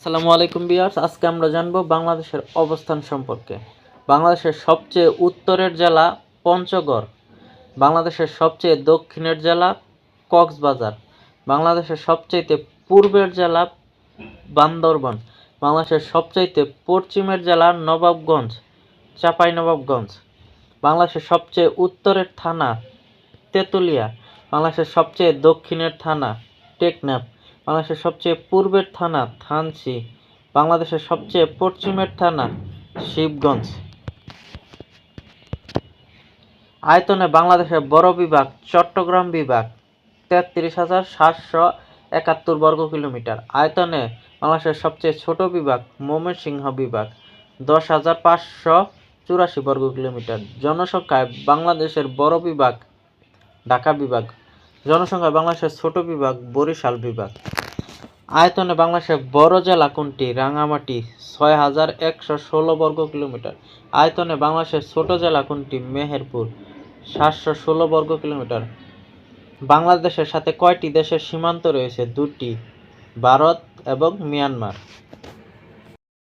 আসসালামু আলাইকুম ভিউয়ার্স, আজকে আমরা জানবো বাংলাদেশের অবস্থান সম্পর্কে। বাংলাদেশের সবচেয়ে উত্তরের জেলা পঞ্চগড়, বাংলাদেশের সবচেয়ে দক্ষিণের জেলা কক্সবাজার, বাংলাদেশের সবচেয়ে পূর্বের জেলা বান্দরবান, বাংলাদেশের সবচেয়ে পশ্চিমের জেলা নবাবগঞ্জ চাঁপাইনবাবগঞ্জ, বাংলাদেশের সবচেয়ে উত্তরের থানা তেঁতুলিয়া, বাংলাদেশের সবচেয়ে দক্ষিণের থানা টেকনাফ, বাংলাদেশের সবচেয়ে পূর্বের থানা থানচি, বাংলাদেশের সবচেয়ে পশ্চিমের থানা শিবগঞ্জ। আয়তনে বাংলাদেশের বড় বিভাগ চট্টগ্রাম বিভাগ 33,771 বর্গ কিলোমিটার। আয়তনে বাংলাদেশের সবচেয়ে ছোট বিভাগ ময়মনসিংহ বিভাগ 10,584 বর্গ কিলোমিটার। জনসংখ্যায় বাংলাদেশের বড় বিভাগ ঢাকা বিভাগ, জনসংখ্যায় বাংলাদেশের ছোট বিভাগ বরিশাল বিভাগ। আয়তনে বাংলাদেশের বড় জেলা কোনটি? রাঙ্গামাটি 6,116 বর্গ কিলোমিটার। আয়তনে বাংলাদেশের ছোট জেলা কোনটি? মেহেরপুর 716 বর্গ কিলোমিটার। বাংলাদেশের সাথে কয়টি দেশের সীমান্ত রয়েছে? দুটি, ভারত এবং মিয়ানমার।